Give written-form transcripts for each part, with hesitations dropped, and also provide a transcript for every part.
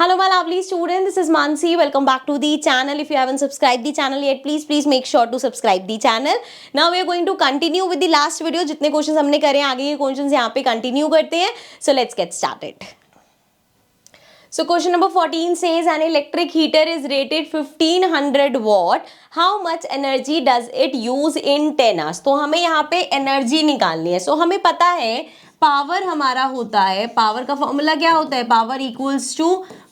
Hello, my lovely student. This is Mansi. Welcome back to the channel. If you haven't subscribed the channel yet, please make sure to subscribe the channel. Now we are going to continue with the last video. जितने questions हमने करे हैं आगे के questions यहाँ पे continue करते हैं. So let's get started. So question number 14 says an electric heater is rated 1500 watt. How much energy does it use in 10 hours? तो हमें यहाँ पे एनर्जी निकालनी है. So हमें पता है पावर हमारा होता है, पावर का फॉर्मूला क्या होता है, power equals to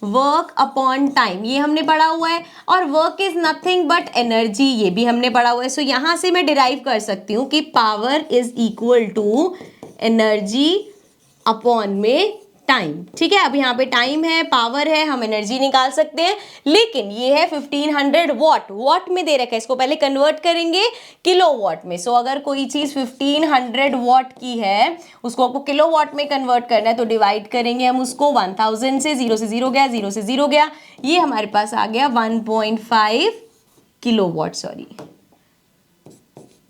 work upon time, ये हमने पढ़ा हुआ है. और work is nothing but energy, ये भी हमने पढ़ा हुआ है. सो यहाँ से मैं डिराइव कर सकती हूँ कि power is equal to energy upon में टाइम. ठीक है, अब यहाँ पे टाइम है, पावर है, हम एनर्जी निकाल सकते हैं. लेकिन ये है 1500 वॉट, वॉट में दे रखा है, इसको पहले कन्वर्ट करेंगे किलो वॉट में. सो अगर कोई चीज 1500 वॉट की है, उसको आपको किलो वॉट में कन्वर्ट करना है, तो डिवाइड करेंगे हम उसको 1000 से. 0 से 0 गया, 0 से 0 गया, ये हमारे पास आ गया 1.5 kilowatt, sorry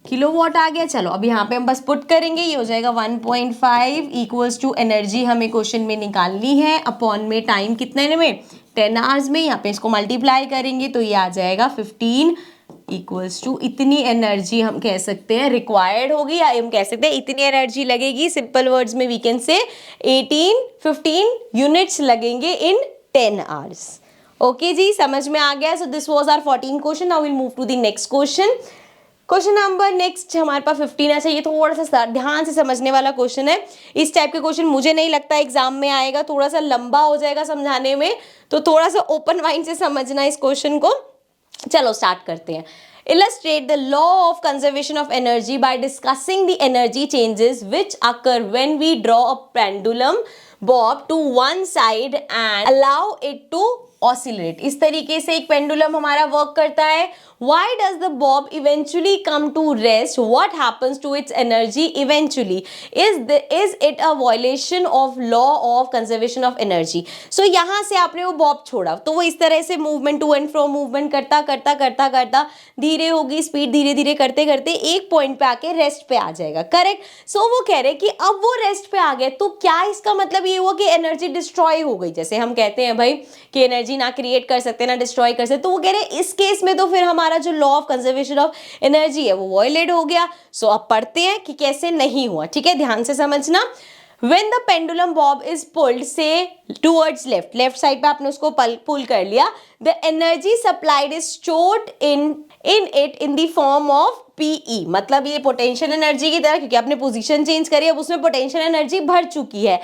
kilowatt आ गया. चलो अब यहाँ पे हम बस पुट करेंगे, ये हो जाएगा 1.5 इक्वल्स टू एनर्जी हमें क्वेश्चन में निकालनी है अपॉन में टाइम कितने में 10 आवर्स में. यहाँ पे इसको मल्टीप्लाई करेंगे तो ये आ जाएगा 15 इक्वल्स टू इतनी एनर्जी हम कह सकते हैं रिक्वायर्ड होगी, या हम कह सकते हैं इतनी एनर्जी लगेगी. सिंपल वर्ड्स में वी कैन से 15 यूनिट्स लगेंगे इन 10 आवर्स. ओके जी, समझ में आ गया. So this was our 14 question. Now will move to the next question. Question number next हमारे पास 15 है. ये थोड़ा सा ध्यान से समझने वाला क्वेश्चन है. इस टाइप के क्वेश्चन मुझे नहीं लगता एग्जाम में आएगा, थोड़ा सा लंबा हो जाएगा समझाने में, तो थोड़ा सा ओपन माइंड से समझना इस क्वेश्चन को. चलो स्टार्ट करते हैं. Illustrate the law of conservation of energy by discussing the energy changes which occur when we draw a pendulum bob to one side and allow it to oscillate. इस तरीके से एक पेंडुलम हमारा work करता है. Why does the bob eventually come to rest? What happens to its energy eventually? Is it a violation of law of conservation of energy? So यहाँ से आपने वो बॉब छोड़ा तो वो इस तरह से movement to and fro movement करता धीरे होगी स्पीड, धीरे धीरे करते करते एक पॉइंट पे आके रेस्ट पे आ जाएगा. करेक्ट. सो वो कह रहे कि अब वो रेस्ट पे आ गए तो क्या इसका मतलब ये हुआ कि एनर्जी डिस्ट्रॉय हो गई. जैसे हम कहते हैं भाई कि एनर्जी ना क्रिएट कर सकते ना डिस्ट्रॉय कर सकते, तो वो कह रहे इस केस में तो फिर हमारा जो law of conservation of energy है वो वॉयलेट हो गया. सो अब पढ़ते हैं कि कैसे नहीं हुआ. ठीक है, ध्यान से समझना. When the pendulum bob is pulled say towards left side पे आपने उसको पुल कर लिया, the energy supplied is stored in it in the form of PE. मतलब ये पोटेंशियल एनर्जी की तरह, क्योंकि आपने पोजीशन चेंज करी, अब उसमें पोटेंशियल एनर्जी भर चुकी है.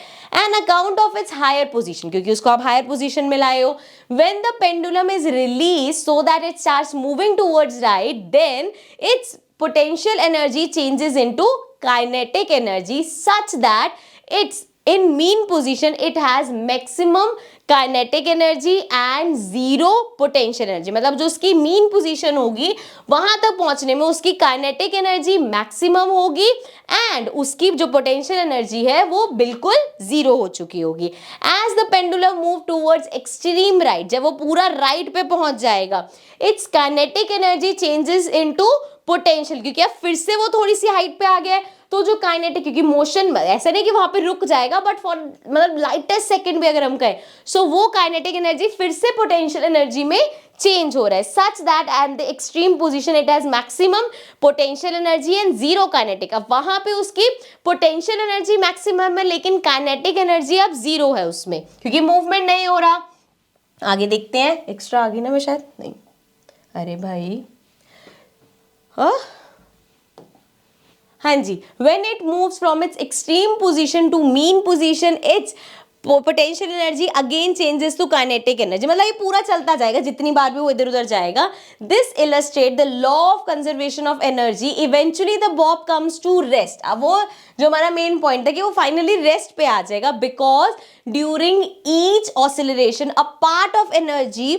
On account of its higher position, क्योंकि उसको आप हायर पोजीशन में लाए हो. When the pendulum is released so that it starts moving towards right, then its potential energy changes into kinetic energy such that it's in mean position it has maximum kinetic energy and zero potential energy. मतलब जो उसकी mean position होगी वहां तक पहुंचने में उसकी kinetic energy maximum होगी एंड उसकी जो पोटेंशियल एनर्जी है वो बिल्कुल जीरो हो चुकी होगी. As the pendulum move towards extreme right, जब वो पूरा राइट पे पहुंच जाएगा, its kinetic energy changes into potential, क्योंकि अब फिर से वो थोड़ी सी हाइट पे आ गया है, तो जो काइनेटिक, क्योंकि मोशन ऐसा नहीं कि वहां पे रुक जाएगा, बट फॉर मतलब लाइटेस्ट सेकंड भी अगर हम कहें, सो वो काइनेटिक एनर्जी फिर से पोटेंशियल एनर्जी में चेंज हो रहा है such that at the extreme position it has maximum potential energy and zero kinetic. अब वहां पे उसकी पोटेंशियल एनर्जी मैक्सिमम है लेकिन काइनेटिक एनर्जी अब जीरो है उसमें, क्योंकि मूवमेंट नहीं हो रहा. आगे देखते हैं. एक्स्ट्रा आगे ना मैं शायद नहीं, अरे भाई हाँ जी. When it moves from its extreme position to mean position, its potential energy again changes to kinetic energy. मतलब ये पूरा चलता जाएगा जितनी बार भी वो इधर उधर जाएगा. This illustrates the law of conservation of energy. Eventually the bob comes to rest. अब वो जो हमारा मेन पॉइंट है कि वो फाइनली रेस्ट पे आ जाएगा, because during each oscillation a part of energy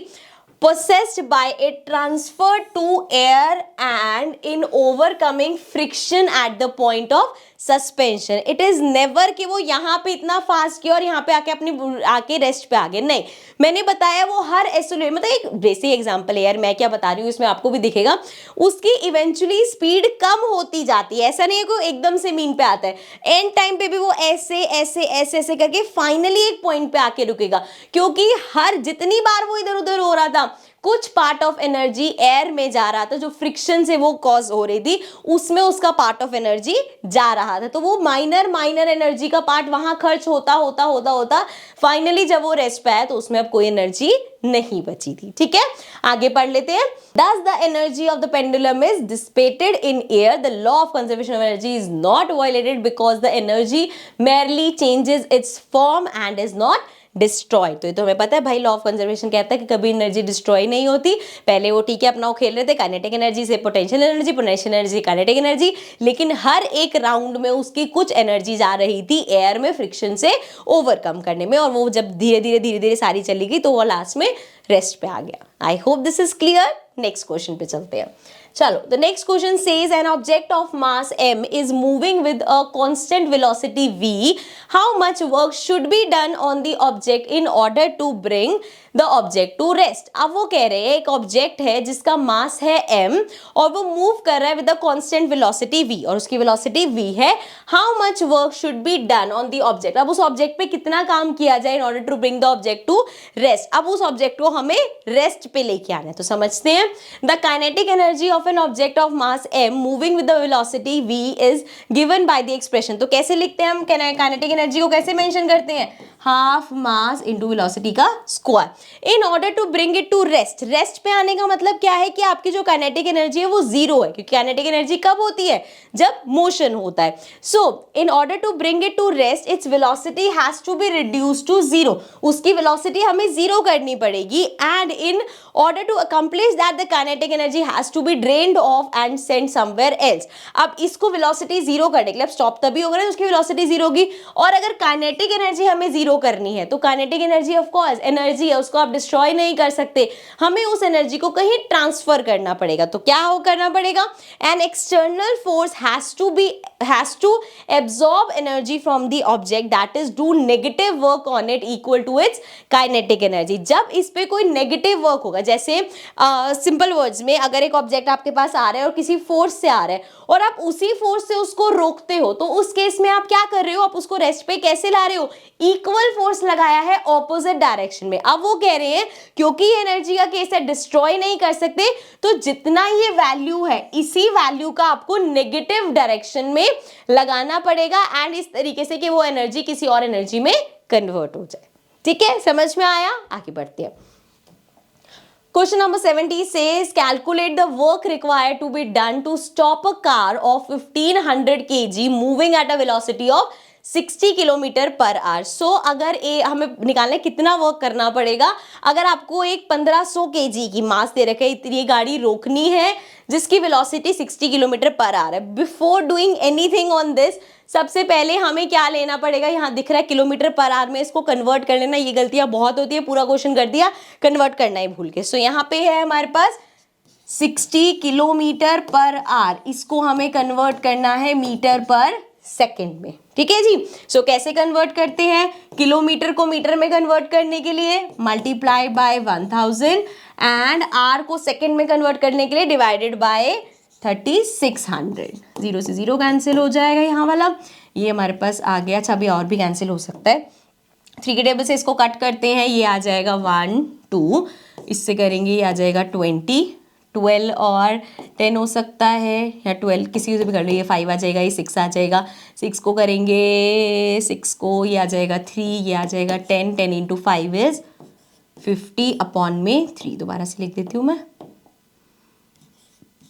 possessed by it transferred to air and in overcoming friction at the point of suspension. It is never कि वो यहाँ पे इतना फास्ट किया और यहाँ पे आके रेस्ट पे आ गए, नहीं। मैंने बताया वो हर एक्सेलरेटर, मतलब एक बेसिक एग्जांपल है यार, मैं क्या बता रही हूँ इसमें आपको भी दिखेगा, उसकी इवेंचुअली स्पीड कम होती जाती है। ऐसा नहीं है कि एकदम से मीन पे आता है, एंड टाइम पे भी वो ऐसे ऐसे ऐसे ऐसे करके फाइनली एक पॉइंट पे आके रुकेगा, क्योंकि हर जितनी बार वो इधर उधर हो रहा था, कुछ पार्ट ऑफ एनर्जी एयर में जा रहा था, जो फ्रिक्शन से वो कॉज हो रही थी, उसमें उसका पार्ट ऑफ एनर्जी जा रहा था। तो वो माइनर एनर्जी का पार्ट वहां खर्च होता होता होता होता फाइनली जब वो रेस्ट पे आया तो उसमें अब कोई एनर्जी नहीं बची थी। ठीक है, आगे पढ़ लेते हैं। Thus the energy of the pendulum is dissipated in air. The law of conservation of energy is not violated because the energy merely changes its form and is not destroy. तो ये तो हमें पता है भाई, लॉ ऑफ कंजर्वेशन कहता है कि कभी एनर्जी डिस्ट्रॉय नहीं होती। पहले वो ठीक है अपना वो खेल रहे थे काइनेटिक एनर्जी से potential energy, potential energy kinetic energy, लेकिन हर एक राउंड में उसकी कुछ एनर्जी जा रही थी एयर में फ्रिक्शन से ओवरकम करने में, और वो जब धीरे धीरे सारी चली गई तो वो लास्ट में रेस्ट पे आ गया। I hope this is clear. Next question पे चलते हैं। चलो, the next question says N object of mass m is moving with a constant velocity v. How much work should be done on the object in order to bring the object to rest? अब वो कह रहे हैं एक object है जिसका मास है m और वो मूव कर रहा है with a constant velocity v, और उसकी वेलोसिटी v है। How much work should be done on the object? अब उस ऑब्जेक्ट पे कितना काम किया जाए in order to bring the object to rest. अब उस ऑब्जेक्ट को हमें रेस्ट पे लेके आना है, तो समझते हैं। The kinetic energy of N object of mass m moving with the velocity v is given by the expression. तो कैसे लिखते हैं हम काइनेटिक एनर्जी को, कैसे मेंशन करते हैं? हाफ मास इनटू वेलोसिटी का square. In order to bring it to rest, rest पे आने का मतलब क्या है कि आपकी जो काइनेटिक एनर्जी है वो जीरो है, क्योंकि काइनेटिक एनर्जी कब होती है? जब मोशन होता है। So in order to bring it to rest its velocity has to be reduce to zero, उसकी वेलोसिटी हमें जीरो करनी पड़ेगी। And in order to accomplish that the kinetic energy has to be drained off and sent somewhere else. अब इसको velocity zero करने के लिए, stop तभी होगा ना उसकी वेलोसिटी जीरो होगी, और अगर काइनेटिक एनर्जी हमें जीरो करनी है तो kinetic energy of course energy है, उसको आप डिस्ट्रॉय नहीं कर सकते, हमें उस एनर्जी को कहीं ट्रांसफर करना पड़ेगा। तो क्या हो करना पड़ेगा? An external force has to absorb energy from the object that is do negative work on it equal to its kinetic energy. जब इस पे कोई नेगेटिव वर्क होगा, जैसे सिंपल वर्ड्स में अगर एक ऑब्जेक्ट आपके पास आ रहा है और किसी फोर्स से आ रहा है और आप उसी फोर्स से उसको रोकते हो, तो उस केस में आप क्या कर रहे हो? आप उसको रेस्ट पे कैसे ला रहे हो? इक्वल फोर्स लगाया है ऑपोजिट डायरेक्शन में। अब वो कह रहे हैं क्योंकि ये एनर्जी का केस है, डिस्ट्रॉय नहीं कर सकते, तो जितना ये वैल्यू है इसी वैल्यू का आपको नेगेटिव डायरेक्शन में लगाना पड़ेगा, एंड इस तरीके से कि वो एनर्जी किसी और एनर्जी में कन्वर्ट हो जाए। ठीक है, समझ में आया? आगे बढ़ते हैं। Question number 70 says calculate the work required to be done to stop a car of 1500 kg moving at a velocity of 60 kilometre per hour. So अगर हमें निकालना है कितना वर्क करना पड़ेगा, अगर आपको एक 1500 kg की मास दे रखा है, ये गाड़ी रोकनी है जिसकी वेलोसिटी 60 किलोमीटर पर आवर है। Before doing anything on this, सबसे पहले हमें क्या लेना पड़ेगा? यहाँ दिख रहा है किलोमीटर पर आवर में, इसको कन्वर्ट कर लेना। ये गलतियां बहुत होती है, पूरा क्वेश्चन कर दिया, कन्वर्ट करना ही भूल के। सो यहाँ पे है हमारे पास 60 किलोमीटर पर आवर, इसको हमें कन्वर्ट करना है मीटर पर सेकेंड में। ठीक है जी। सो कैसे कन्वर्ट करते हैं? किलोमीटर को मीटर में कन्वर्ट करने के लिए मल्टीप्लाई बाय 1000 एंड आर को सेकेंड में कन्वर्ट करने के लिए डिवाइडेड बाय 3600। जीरो से जीरो कैंसिल हो जाएगा यहाँ वाला, ये हमारे पास आ गया। अच्छा, अभी और भी कैंसिल हो सकता है। 3 के टेबल से इसको कट करते हैं, ये आ जाएगा 1 2, इससे करेंगे ये आ जाएगा 20, 12 और 10 हो सकता है, या 12 किसी से भी कर लो, ये 5 आ जाएगा, ये 6 आ जाएगा। 6 को करेंगे, 6 को ये आ जाएगा 3, ये आ जाएगा 10, 10 इंटू 5 इज 50 अपॉन में 3। दोबारा से लिख देती हूँ मैं,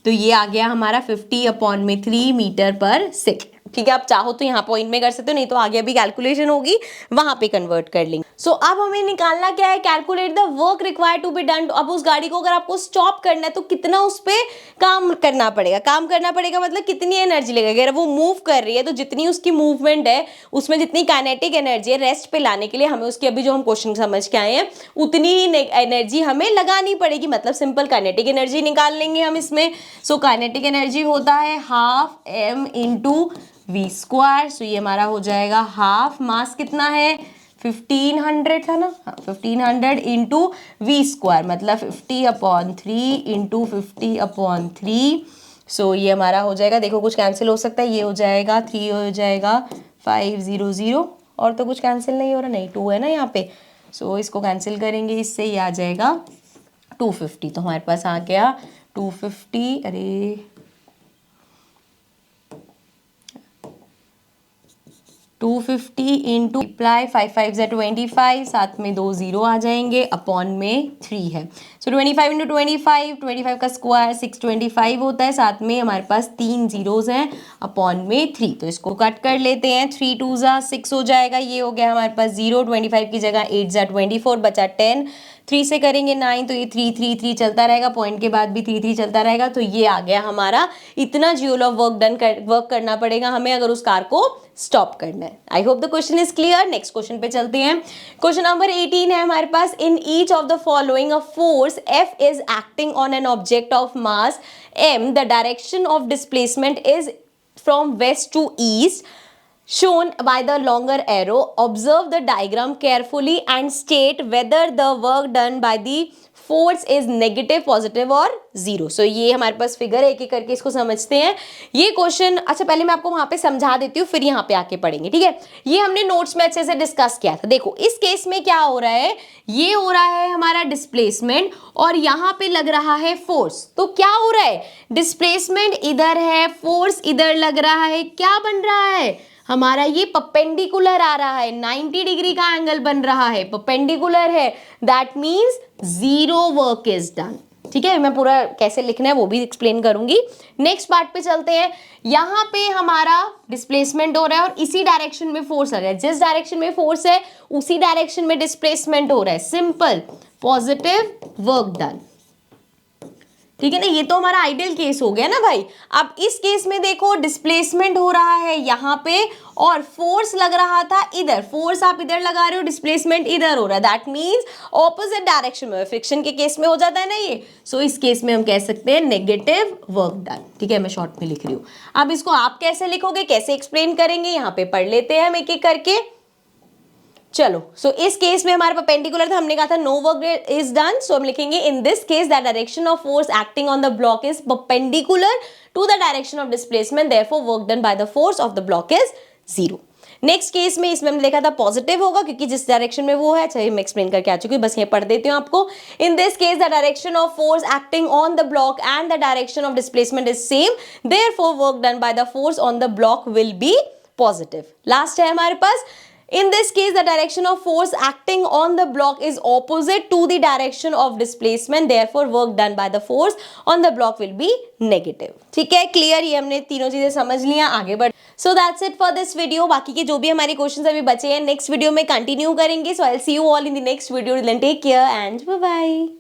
तो ये आ गया हमारा 50 अपॉन में 3 मीटर पर सेकेंड। ठीक है, आप चाहो तो यहाँ पॉइंट में कर सकते हो, नहीं तो आगे अभी कैलकुलेशन होगी वहां पे कन्वर्ट कर लेंगे। सो अब हमें निकालना क्या है? Calculate the work required to be done. अब उस गाड़ी को अगर आपको स्टॉप करना है तो कितना उस पर काम करना पड़ेगा? काम करना पड़ेगा मतलब कितनी एनर्जी लगेगी? अगर वो मूव कर रही है तो जितनी उसकी मूवमेंट है उसमें जितनी काइनेटिक एनर्जी है, रेस्ट पे लाने के लिए हमें उसकी अभी जो हम क्वेश्चन समझ के आए हैं उतनी ही एनर्जी हमें लगानी पड़ेगी। मतलब सिंपल काइनेटिक एनर्जी निकाल लेंगे हम इसमें। सो काइनेटिक एनर्जी होता है half m into V square. So ये हमारा हो जाएगा हाफ, मास कितना है 1500 था ना, हाँ 1500 इंटू वी स्क्वायर मतलब 50/3 इंटू 50/3। सो ये हमारा हो जाएगा, देखो कुछ कैंसिल हो सकता है, ये हो जाएगा 3 हो जाएगा 500 और तो कुछ कैंसिल नहीं हो रहा, नहीं 2 है ना यहाँ पे। सो इसको कैंसिल करेंगे, इससे ये आ जाएगा 250। तो हमारे पास आ गया 250, अरे 250 इंटू अप्लाई 5 5 ज़ा 25, साथ में 2 0 आ जाएंगे, अपॉन में 3 है। सो 25 इंटू 25 का स्क्वायर 625 होता है, साथ में हमारे पास 3 जीरोज़ हैं, अपॉन में 3। तो इसको कट कर लेते हैं, 3 2 ज़ा 6 हो जाएगा, ये हो गया हमारे पास 0, 25 की जगह 8 ज़ा 24 बचा 10, 3 से करेंगे 9, तो ये 3 3 3 चलता रहेगा, पॉइंट के बाद भी 3 3 चलता रहेगा। तो ये आ गया हमारा, इतना जूल ऑफ वर्क करना पड़ेगा हमें अगर उस कार को स्टॉप करना है। I hope the question is clear. Next question पे चलते हैं। क्वेश्चन नंबर 18 है हमारे पास, in each of the following a force F is acting on an object of mass M, the direction of displacement is from west to east shown by the longer arrow. Observe the diagram carefully and state whether the work done by the force is negative, positive और zero. सो ये हमारे पास figure है, एक एक करके इसको समझते हैं। ये क्वेश्चन, अच्छा पहले मैं आपको वहां पे समझा देती हूँ, फिर यहाँ पे आके पढ़ेंगे, ठीक है। ये हमने नोट्स में अच्छे से डिस्कस किया था। देखो इस केस में क्या हो रहा है, ये हो रहा है हमारा डिस्प्लेसमेंट और यहाँ पे लग रहा है फोर्स। तो क्या हो रहा है, डिस्प्लेसमेंट इधर है, फोर्स इधर लग रहा है, क्या बन रहा है हमारा, ये परपेंडिकुलर आ रहा है, 90 डिग्री का एंगल बन रहा है, परपेंडिकुलर है, that means zero work is done. ठीक है, मैं पूरा कैसे लिखना है वो भी एक्सप्लेन करूंगी। नेक्स्ट पार्ट पे चलते हैं। यहाँ पे हमारा डिस्प्लेसमेंट हो रहा है और इसी डायरेक्शन में फोर्स लग रहा है, जिस डायरेक्शन में फोर्स है उसी डायरेक्शन में डिस्प्लेसमेंट हो रहा है, सिंपल, पॉजिटिव वर्क डन। ठीक है ना, ये तो हमारा आइडियल केस हो गया ना भाई। अब इस केस में देखो डिस्प्लेसमेंट हो रहा है यहाँ पे और फोर्स लग रहा था इधर, फोर्स आप इधर लगा रहे हो, डिस्प्लेसमेंट इधर हो रहा है, दैट मींस ऑपोजिट डायरेक्शन में। फ्रिक्शन के केस में हो जाता है ना ये, सो इस केस में हम कह सकते हैं नेगेटिव वर्क डन। ठीक है, मैं शॉर्ट में लिख रही हूँ। अब इसको आप कैसे लिखोगे, कैसे एक्सप्लेन करेंगे, यहाँ पे पढ़ लेते हैं हम एक एक करके। चलो, सो इस केस में हमारा परपेंडिकुलर था, हमने कहा था no work is done, so हम लिखेंगे in this case the direction of force acting on the block is perpendicular to the direction of displacement, therefore work done by the force of the block is zero. Next case में इसमें हमने देखा था positive होगा क्योंकि जिस direction में वो है, चलिए मैं एक्सप्लेन करके आ चुकी हूँ, बस ये पढ़ देती हूँ आपको। इन this case the direction of force acting on the block and the direction of displacement is same, therefore work done by the force on the block will be positive. Last है हमारे पास, in this case the direction of force acting on the block is opposite to the direction of displacement, therefore work done by the force on the block will be negative। ठीक है, clear, ये हमने तीनों चीजें समझ लिया, आगे बढ़। So that's it for this video. बाकी के जो भी हमारे क्वेश्चंस अभी बचे हैं नेक्स्ट वीडियो में कंटिन्यू करेंगे। So I will see you all in the next video. Take care and bye bye.